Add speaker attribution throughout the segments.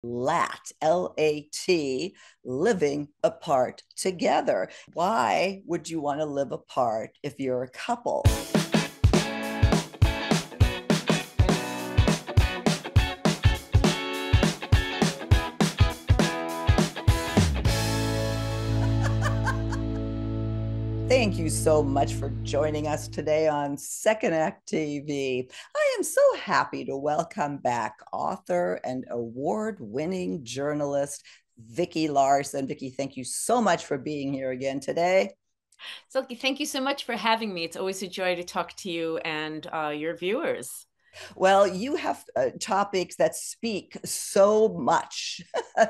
Speaker 1: LAT, LAT, living apart together. Why would you want to live apart if you're a couple? Thank you so much for joining us today on Second Act TV. I am so happy to welcome back author and award-winning journalist Vicki Larson. Vicki, thank you so much for being here again today.
Speaker 2: Silky, thank you so much for having me. It's always a joy to talk to you and your viewers.
Speaker 1: Well, you have topics that speak so much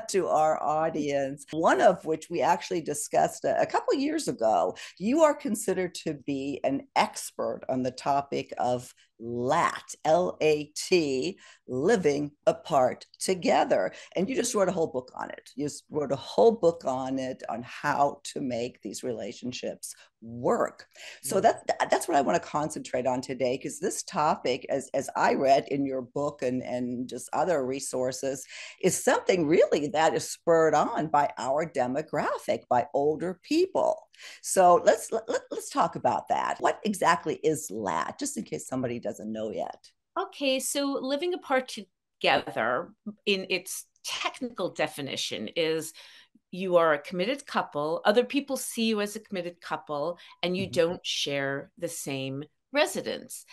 Speaker 1: to our audience, one of which we actually discussed a couple of years ago. You are considered to be an expert on the topic of LAT, LAT, living apart together. And you just wrote a whole book on it. You just wrote a whole book on it, on how to make these relationships work. So that's what I want to concentrate on today, because this topic, as I read in your book and just other resources, is something really that is spurred on by our demographic, by older people. So let's talk about that. What exactly is LAT, just in case somebody doesn't know yet?
Speaker 2: Okay, so living apart together in its technical definition is you are a committed couple, other people see you as a committed couple, and you
Speaker 1: Mhm.
Speaker 2: don't share the same residence.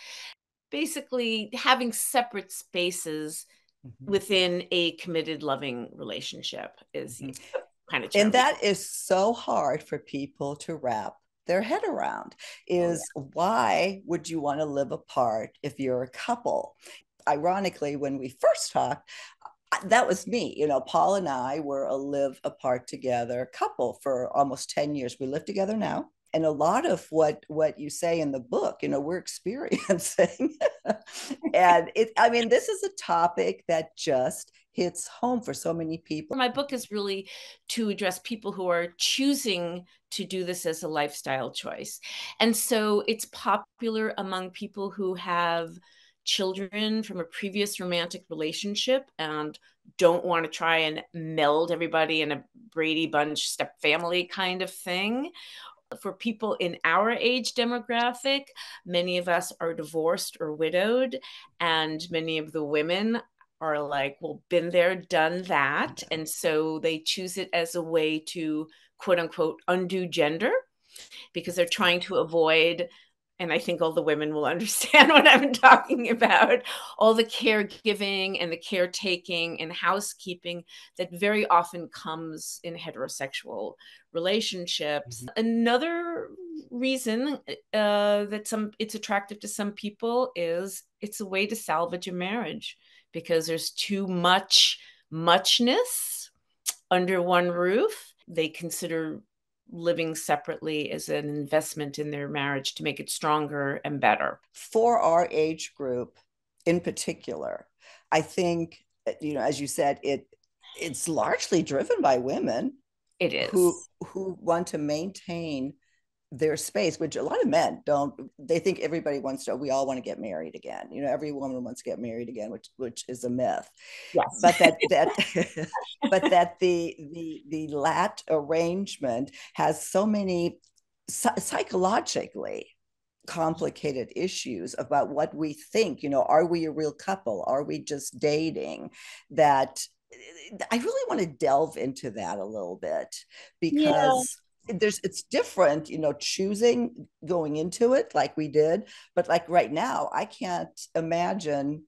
Speaker 2: Basically, having separate spaces
Speaker 1: Mhm.
Speaker 2: within a committed, loving relationship is the
Speaker 1: Mhm.
Speaker 2: kind of
Speaker 1: And
Speaker 2: term.
Speaker 1: that is so hard for people to wrap their head around,
Speaker 2: Oh, yeah.
Speaker 1: is why would you want to live apart if you're a couple? Ironically, when we first talked, that was me. Paul and I were a live apart together couple for almost 10 years. We live together now. And a lot of what you say in the book, we're experiencing. And I mean, this is a topic that just hits home for so many people.
Speaker 2: My book is really to address people who are choosing to do this as a lifestyle choice. And so it's popular among people who have children from a previous romantic relationship and don't want to try and meld everybody in a Brady Bunch step family kind of thing. For people in our age demographic, many of us are divorced or widowed, and many of the women are like, well, been there, done that. And so they choose it as a way to quote unquote undo gender because they're trying to avoid, and I think all the women will understand what I'm talking about, all the caregiving and the caretaking and housekeeping that very often comes in heterosexual relationships.
Speaker 1: Mhm.
Speaker 2: Another reason that it's attractive to some people is it's a way to salvage a marriage because there's too muchness under one roof. They consider living separately as an investment in their marriage to make it stronger and better.
Speaker 1: For our age group in particular, I think, as you said, it's largely driven by women
Speaker 2: It
Speaker 1: who
Speaker 2: is.
Speaker 1: want to maintain their space, which a lot of men don't. They think everybody wants to, we all want to get married again. Every woman wants to get married again, which is a myth.
Speaker 2: Yes.
Speaker 1: But that but that the lat arrangement has so many psychologically complicated issues about what we think. Are we a real couple? Are we just dating? That I really want to delve into that a little bit,
Speaker 2: Yeah.
Speaker 1: because it's different, choosing going into it like we did. But like right now, I can't imagine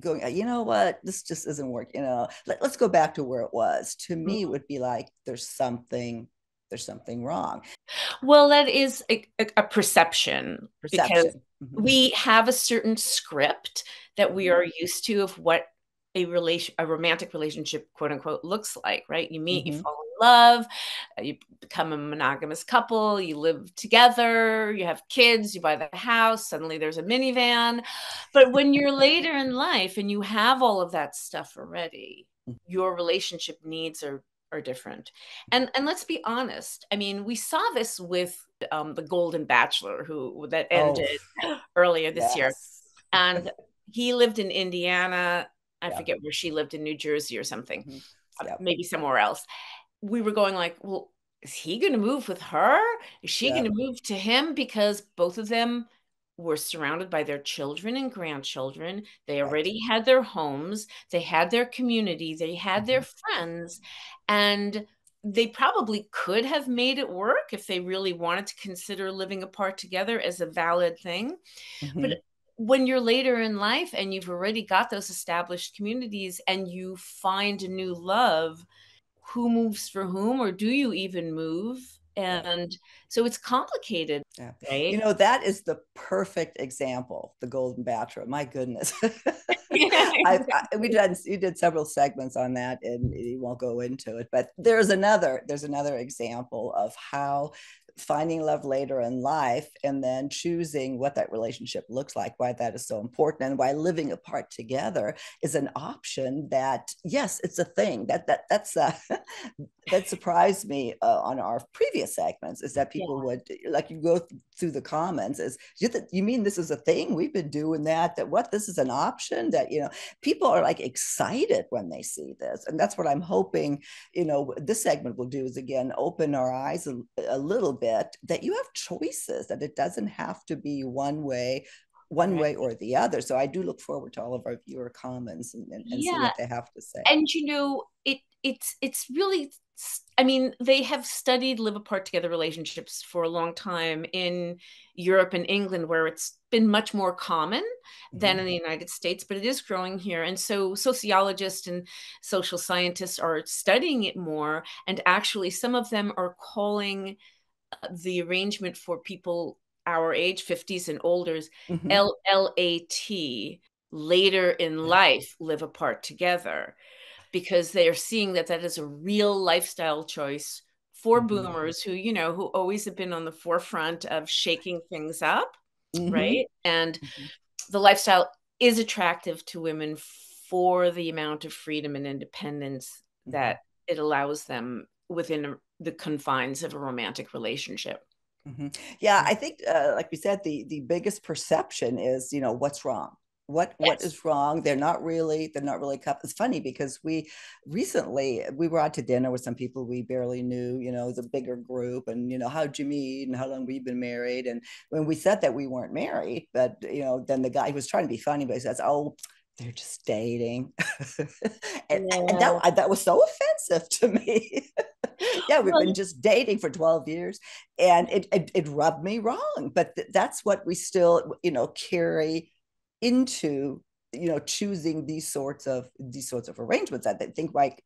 Speaker 1: going, what, this just isn't working. Let's go back to where it was. To me, it would be like there's something wrong.
Speaker 2: Well, that is a perception because
Speaker 1: Perception. Mm-hmm.
Speaker 2: we have a certain script that we
Speaker 1: Mm-hmm.
Speaker 2: are used to of what a romantic relationship, quote unquote, looks like, right? You meet, you
Speaker 1: Mm-hmm.
Speaker 2: fall in love, you become a monogamous couple, you live together, you have kids, you buy the house, suddenly there's a minivan. But when you're later in life and you have all of that stuff already, your relationship needs are different. And let's be honest. I mean, we saw this with the Golden Bachelor, who that
Speaker 1: Oh,
Speaker 2: ended earlier this year,
Speaker 1: yes.
Speaker 2: and he lived in Indiana. I
Speaker 1: Yeah.
Speaker 2: forget where she lived, in New Jersey or something,
Speaker 1: Hmm. Yeah.
Speaker 2: maybe somewhere else. We were going like, well, is he going to move with her? Is she going
Speaker 1: Yeah.
Speaker 2: to move to him? Because both of them were surrounded by their children and grandchildren. They
Speaker 1: Right.
Speaker 2: already had their homes, they had their community, they had
Speaker 1: Hmm.
Speaker 2: their friends, and they probably could have made it work if they really wanted to consider living apart together as a valid thing. But
Speaker 1: Hmm.
Speaker 2: when you're later in life and you've already got those established communities and you find a new love, who moves for whom, or do you even move?
Speaker 1: Yeah.
Speaker 2: And so it's complicated,
Speaker 1: Yeah.
Speaker 2: right?
Speaker 1: That is the perfect example, the Golden Bachelor. My goodness.
Speaker 2: Yeah, exactly.
Speaker 1: We did several segments on that, and we won't go into it, but there's another example of how finding love later in life and then choosing what that relationship looks like, why that is so important, and why living apart together is an option. That, yes, it's a thing that's that surprised me on our previous segments, is that
Speaker 2: Yeah,
Speaker 1: people would, like, you go through the comments, is you mean this is a thing, we've been doing that what, this is an option, that people are like excited when they see this. And that's what I'm hoping this segment will do, is again open our eyes a little bit, that you have choices, that it doesn't have to be
Speaker 2: right.
Speaker 1: or the other. So I do look forward to all of our viewer comments, and see
Speaker 2: Yeah,
Speaker 1: what they have to say.
Speaker 2: and it's really, I mean, they have studied live apart together relationships for a long time in Europe and England, where it's been much more common than
Speaker 1: Mm-hmm.
Speaker 2: in the United States, but it is growing here. And so sociologists and social scientists are studying it more, and actually some of them are calling the arrangement for people our age, 50s and older,
Speaker 1: Mm-hmm.
Speaker 2: LAT, later in
Speaker 1: Yeah.
Speaker 2: life live apart together, because they are seeing that that is a real lifestyle choice for
Speaker 1: Mm-hmm.
Speaker 2: boomers who, who always have been on the forefront of shaking things up,
Speaker 1: Mm-hmm.
Speaker 2: right? And
Speaker 1: Mm-hmm.
Speaker 2: the lifestyle is attractive to women for the amount of freedom and independence
Speaker 1: Mm-hmm.
Speaker 2: that it allows them within the confines of a romantic relationship.
Speaker 1: Mm-hmm. Yeah, I think, like we said, the biggest perception is, what's wrong. What
Speaker 2: Yes.
Speaker 1: is wrong? They're not really It's funny because we were out to dinner with some people we barely knew. It was a bigger group, and how'd you meet and how long we've been married. And when we said that we weren't married, but then the guy was trying to be funny, but he says, "Oh, they're just dating," and
Speaker 2: Yeah.
Speaker 1: that was so offensive to me. Yeah, we've been
Speaker 2: Well,
Speaker 1: just dating for 12 years, and it rubbed me wrong. But that's what we still carry into choosing these sorts of arrangements. I think, like,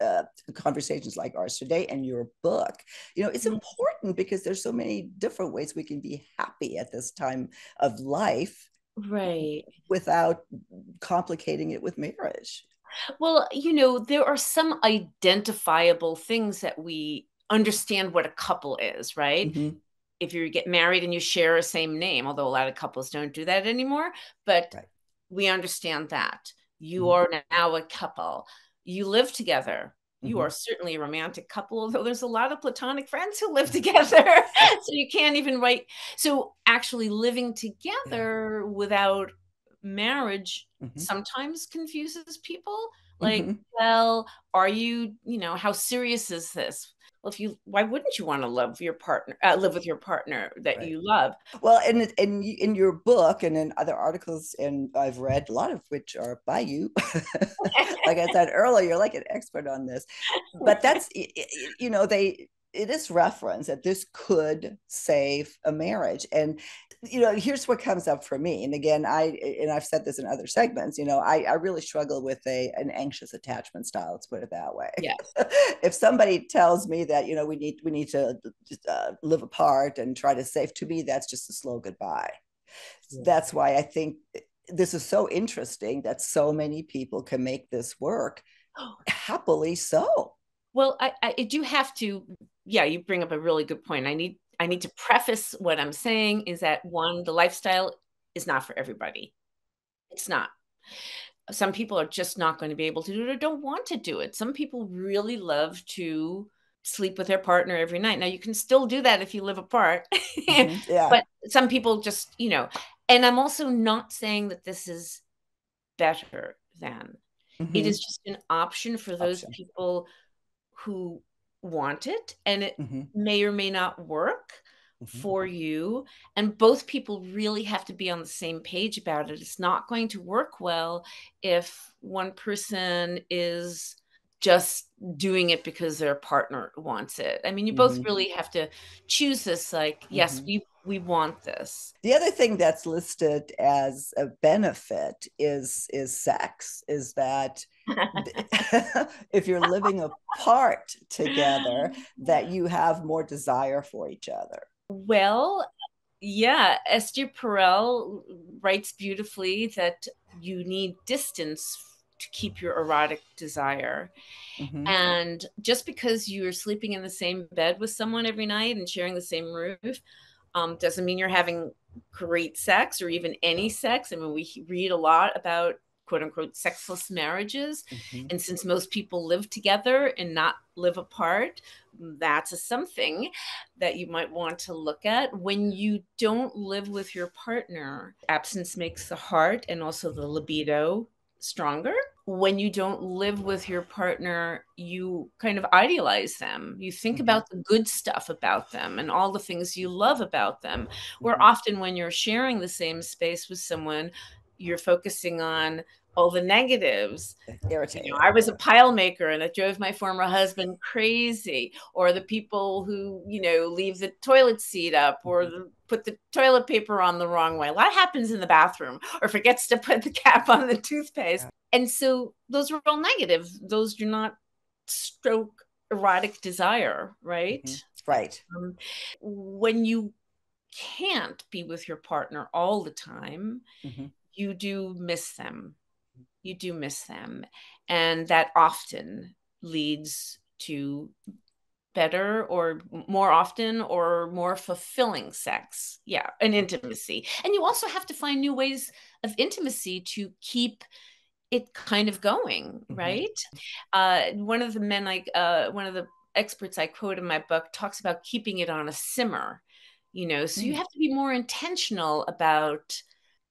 Speaker 1: conversations like ours today and your book, it's important, because there's so many different ways we can be happy at this time of life
Speaker 2: right.
Speaker 1: without complicating it with marriage.
Speaker 2: Well, there are some identifiable things that we understand what a couple is, right?
Speaker 1: Mm-hmm.
Speaker 2: If you get married and you share a same name, although a lot of couples don't do that anymore, but
Speaker 1: Right.
Speaker 2: we understand that. You
Speaker 1: Mm-hmm.
Speaker 2: are now a couple. You live together. You
Speaker 1: Mm-hmm.
Speaker 2: are certainly a romantic couple, although there's a lot of platonic friends who live together. So you can't even write. So actually living
Speaker 1: Yeah.
Speaker 2: together without marriage
Speaker 1: Mm-hmm.
Speaker 2: sometimes confuses people. Like,
Speaker 1: Mm-hmm.
Speaker 2: well, are you, how serious is this? Well, why wouldn't you want to live with your partner that
Speaker 1: Right.
Speaker 2: you love?
Speaker 1: Well, in your book and in other articles, and I've read a lot of which are by you, like I said earlier, you're like an expert on this. But that's they it is reference that this could save a marriage. And here's what comes up for me. And again, I've said this in other segments. I really struggle with an anxious attachment style. Let's put it that way.
Speaker 2: Yes.
Speaker 1: If somebody tells me that we need to live apart and try to save, to me that's just a slow goodbye.
Speaker 2: Yeah.
Speaker 1: That's why I think this is so interesting, that so many people can make this work happily so.
Speaker 2: Well, I do have to, yeah, you bring up a really good point. I need to preface what I'm saying is that, one, the lifestyle is not for everybody. It's not. Some people are just not going to be able to do it or don't want to do it. Some people really love to sleep with their partner every night. Now, you can still do that if you live apart,
Speaker 1: Mm-hmm. Yeah.
Speaker 2: but some people just, and I'm also not saying that this is better than. It
Speaker 1: Mm-hmm.
Speaker 2: is just an option for those
Speaker 1: Option.
Speaker 2: people who want it, and it
Speaker 1: Mm-hmm.
Speaker 2: may or may not work
Speaker 1: Mm-hmm.
Speaker 2: for you. And both people really have to be on the same page about it. It's not going to work well if one person is just doing it because their partner wants it. I mean, you both
Speaker 1: Mm-hmm.
Speaker 2: really have to choose this, like, yes,
Speaker 1: Mm-hmm.
Speaker 2: we want this.
Speaker 1: The other thing that's listed as a benefit is sex, is that if you're living apart together, that you have more desire for each other.
Speaker 2: Well, yeah, Esther Perel writes beautifully that you need distance to keep your erotic desire.
Speaker 1: Mm-hmm.
Speaker 2: And just because you're sleeping in the same bed with someone every night and sharing the same roof, doesn't mean you're having great sex or even any sex. I mean, we read a lot about quote unquote sexless marriages.
Speaker 1: Mm-hmm.
Speaker 2: And since most people live together and not live apart, that's a something that you might want to look at. When you don't live with your partner, absence makes the heart and also the libido stronger. When you don't live with your partner, you kind of idealize them. You think
Speaker 1: Mm-hmm.
Speaker 2: about the good stuff about them and all the things you love about them. Where
Speaker 1: Mm-hmm.
Speaker 2: often when you're sharing the same space with someone, you're focusing on all the negatives. I
Speaker 1: Irritating.
Speaker 2: was a pile maker and it drove my former husband crazy. Or the people who, leave the toilet seat up or
Speaker 1: Mm-hmm.
Speaker 2: put the toilet paper on the wrong way. A lot happens in the bathroom, or forgets to put the cap on the toothpaste.
Speaker 1: Yeah.
Speaker 2: And so those are all negative. Those do not stroke erotic desire, right?
Speaker 1: Mm-hmm. Right.
Speaker 2: Um, when you can't be with your partner all the time,
Speaker 1: Mm-hmm.
Speaker 2: you do miss them. You do miss them. And that often leads to better or more often or more fulfilling sex. Yeah, and intimacy. And you also have to find new ways of intimacy to keep it kind of going,
Speaker 1: Mm-hmm.
Speaker 2: right? One of the experts I quote in my book talks about keeping it on a simmer, so you
Speaker 1: Mm.
Speaker 2: have to be more intentional about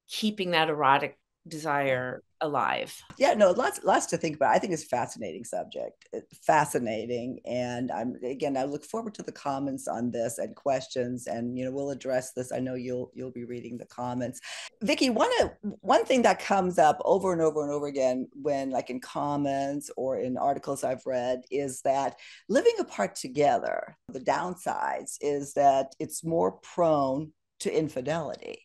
Speaker 2: keeping that erotic
Speaker 1: Yeah.
Speaker 2: desire alive.
Speaker 1: Yeah, no, lots to think about. I think it's a fascinating subject. Fascinating. And I look forward to the comments on this and questions, and we'll address this. I know you'll be reading the comments. Vicki, one thing that comes up over and over and over again when, like, in comments or in articles I've read, is that living apart together, the downsides is that it's more prone to infidelity,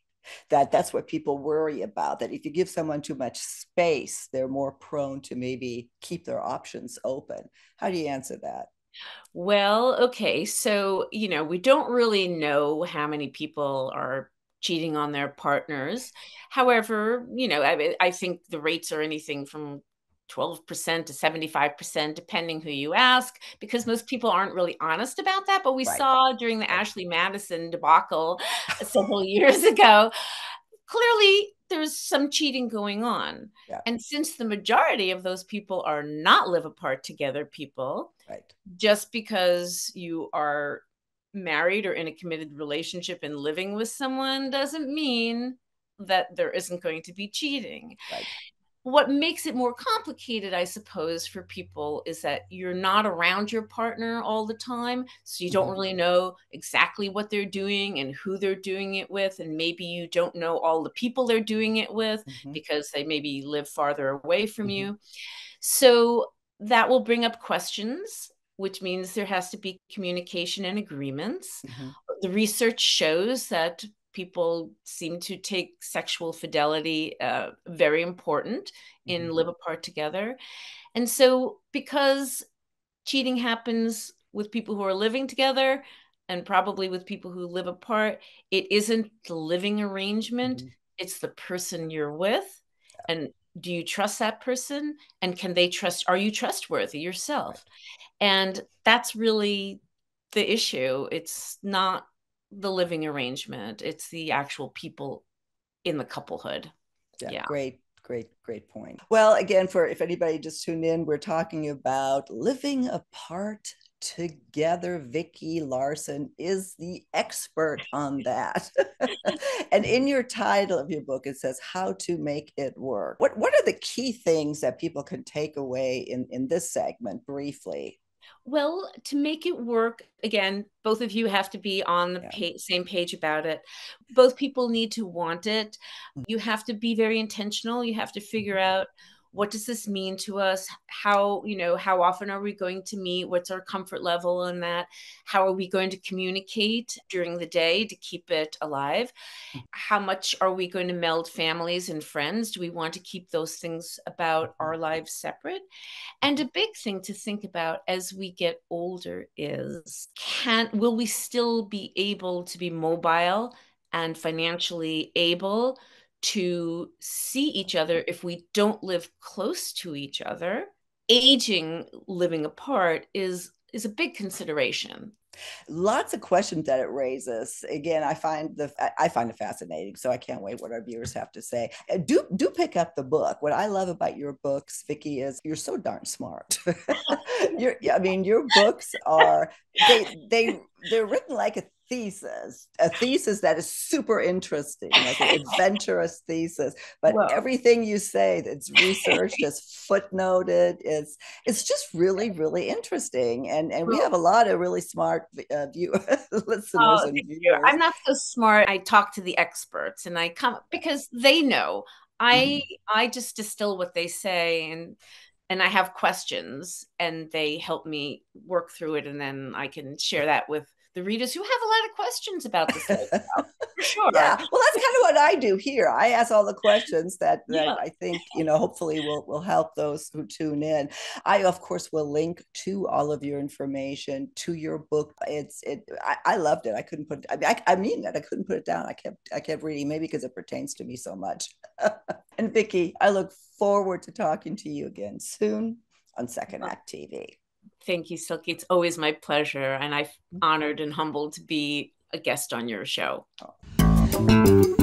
Speaker 1: that's what people worry about, that if you give someone too much space, they're more prone to maybe keep their options open. How do you answer that?
Speaker 2: Well, okay. So, we don't really know how many people are cheating on their partners. However, I think the rates are anything from 12% to 75%, depending who you ask, because most people aren't really honest about that. But we
Speaker 1: Right.
Speaker 2: saw during the
Speaker 1: Right.
Speaker 2: Ashley Madison debacle several years ago, clearly there's some cheating going on.
Speaker 1: Yeah.
Speaker 2: And since the majority of those people are not live apart together people,
Speaker 1: Right.
Speaker 2: just because you are married or in a committed relationship and living with someone doesn't mean that there isn't going to be cheating.
Speaker 1: Right.
Speaker 2: What makes it more complicated, I suppose, for people is that you're not around your partner all the time. So you don't
Speaker 1: Mm-hmm.
Speaker 2: really know exactly what they're doing and who they're doing it with. And maybe you don't know all the people they're doing it with
Speaker 1: Mm-hmm.
Speaker 2: because they maybe live farther away from
Speaker 1: Mm-hmm.
Speaker 2: you. So that will bring up questions, which means there has to be communication and agreements.
Speaker 1: Mm-hmm.
Speaker 2: The research shows that people seem to take sexual fidelity very important
Speaker 1: Mm-hmm.
Speaker 2: in live apart together. And so, because cheating happens with people who are living together and probably with people who live apart, it isn't the living arrangement,
Speaker 1: Mm-hmm.
Speaker 2: it's the person you're with. And do you trust that person? And are you trustworthy yourself?
Speaker 1: Right.
Speaker 2: And that's really the issue. It's not the living arrangement, it's the actual people in the couplehood.
Speaker 1: Yeah,
Speaker 2: Yeah.
Speaker 1: great point. Well, again, for if anybody just tuned in, we're talking about living apart together. Vicki Larson is the expert on that. And in your title of your book, it says how to make it work. What are the key things that people can take away in this segment briefly?
Speaker 2: Well, to make it work, again, both of you have to be on the
Speaker 1: Yeah.
Speaker 2: same page about it. Both people need to want it. You have to be very intentional. You have to figure out, what does this mean to us? How, how often are we going to meet? What's our comfort level in that? How are we going to communicate during the day to keep it alive? How much are we going to meld families and friends? Do we want to keep those things about our lives separate? And a big thing to think about as we get older is, will we still be able to be mobile and financially able to see each other if we don't live close to each other? Aging, living apart is a big consideration.
Speaker 1: Lots of questions that it raises. Again, I find it fascinating. So I can't wait what our viewers have to say. Do pick up the book. What I love about your books, Vicki, is you're so darn smart. I mean, your books are they're written like a thesis that is super interesting, like an adventurous thesis. But
Speaker 2: Well,
Speaker 1: everything you say that's researched, is footnoted, it's just really, really interesting. And we have a lot of really smart listeners
Speaker 2: oh,
Speaker 1: and
Speaker 2: thank you.
Speaker 1: viewers.
Speaker 2: I'm not so smart. I talk to the experts and I come because they know. I
Speaker 1: Mhm.
Speaker 2: I just distill what they say, and I have questions and they help me work through it, and then I can share that with the readers who have a lot of questions about this lifestyle, for
Speaker 1: Yeah,
Speaker 2: sure.
Speaker 1: well, that's kind of what I do here. I ask all the questions that
Speaker 2: Yeah.
Speaker 1: I think, hopefully will help those who tune in. I of course will link to all of your information to your book. I loved it. I couldn't put I mean that I couldn't put it down. I kept reading, maybe because it pertains to me so much. And Vicki, I look forward to talking to you again soon on Second
Speaker 2: Well,
Speaker 1: Act TV.
Speaker 2: thank you, Silky. It's always my pleasure, and I'm honored and humbled to be a guest on your show.
Speaker 1: Oh.